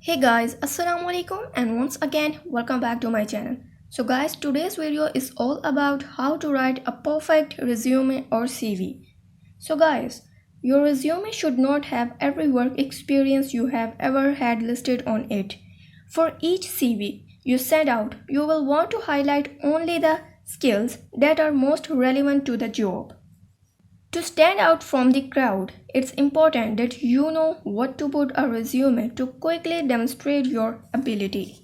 Hey guys, Assalamou Alaikum and once again welcome back to my channel. So guys, today's video is all about how to write a perfect resume or CV. So guys, your resume should not have every work experience you have ever had listed on it. For each CV you send out, you will want to highlight only the skills that are most relevant to the job. To stand out from the crowd, it's important that you know what to put a resume to quickly demonstrate your ability.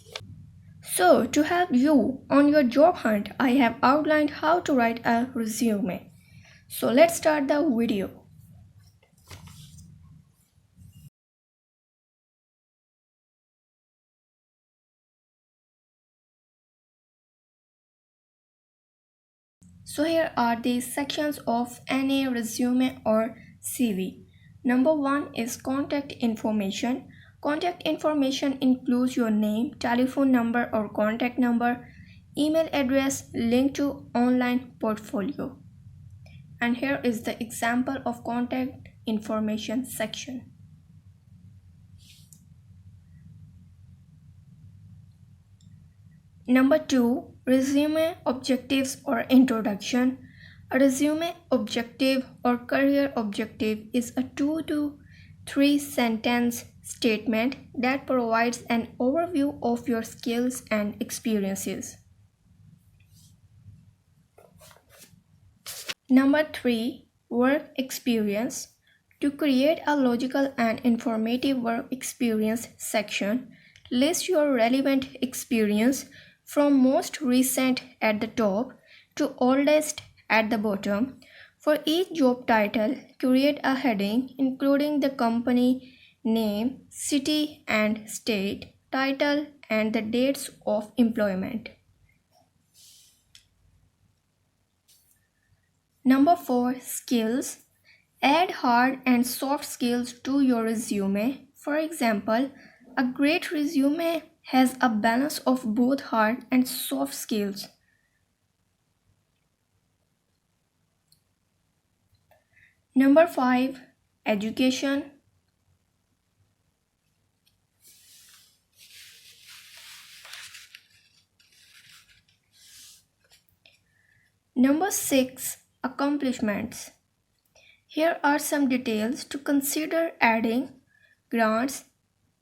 So, to help you on your job hunt, I have outlined how to write a resume. So, let's start the video. So, here are the sections of any resume or CV. Number 1 is contact information. Contact information includes your name, telephone number or contact number, email address, link to online portfolio. And here is the example of contact information section. Number 2, resume objectives or introduction. A resume objective or career objective is a 2 to 3 sentence statement that provides an overview of your skills and experiences. Number 3, work experience. To create a logical and informative work experience section, list your relevant experience from most recent at the top to oldest at the bottom. For each job title, create a heading including the company name, city and state, title, and the dates of employment. Number 4, skills. Add hard and soft skills to your resume. For example, a great resume has a balance of both hard and soft skills. Number 5, education. Number 6, accomplishments. Here are some details to consider adding: grants,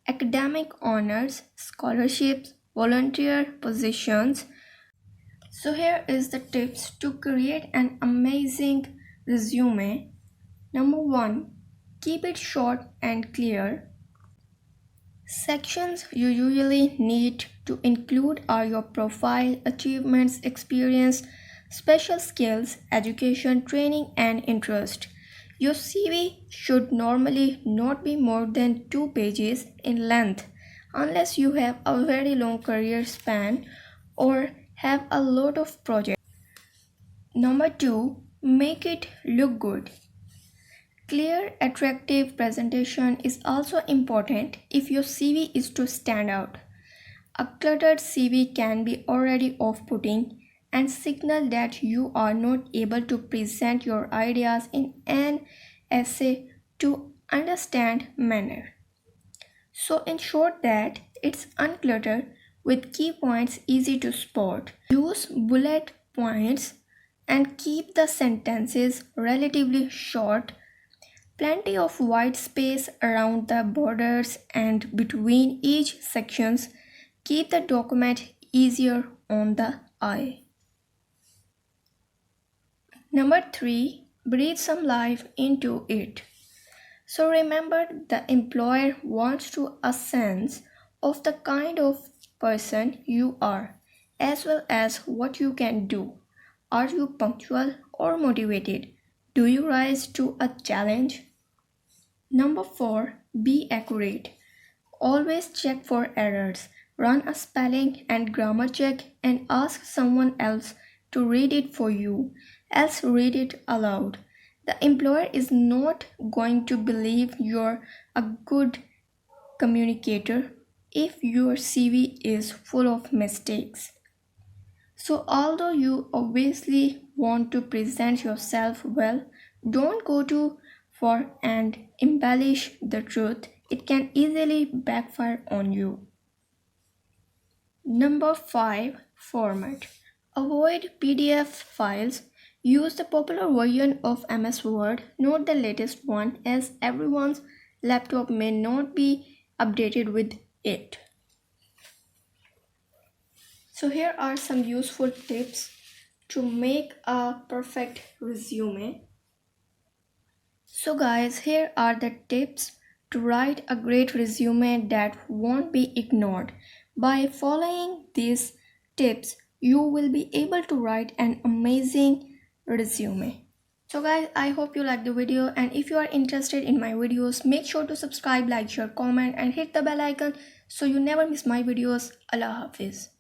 academic honors, scholarships, volunteer positions. So here is the tips to create an amazing resume. Number 1, keep it short and clear. Sections you usually need to include are your profile, achievements, experience, special skills, education, training, and interest. Your CV should normally not be more than 2 pages in length unless you have a very long career span or have a lot of projects. Number 2, make it look good. Clear, attractive presentation is also important if your CV is to stand out. A cluttered CV can be already off-putting and signal that you are not able to present your ideas in an essay to understand manner. So ensure that it's uncluttered with key points easy to spot. Use bullet points and keep the sentences relatively short. Plenty of white space around the borders and between each sections keep the document easier on the eye. Number 3, breathe some life into it. So remember, the employer wants to a sense of the kind of person you are, as well as what you can do. Are you punctual or motivated? Do you rise to a challenge? Number 4, be accurate. Always check for errors. Run a spelling and grammar check and ask someone else to read it for you, else read it aloud. The employer is not going to believe you're a good communicator if your CV is full of mistakes. So, although you obviously want to present yourself well, don't go too far and embellish the truth. it can easily backfire on you. Number 5. Format. Avoid PDF files. Use the popular version of MS Word, not the latest one, as everyone's laptop may not be updated with it. So here are some useful tips to make a perfect resume. So guys, here are the tips to write a great resume that won't be ignored. By following these tips, you will be able to write an amazing resume. So guys, I hope you like the video, and if you are interested in my videos, make sure to subscribe, like, share, comment and hit the bell icon so you never miss my videos. Allah Hafiz.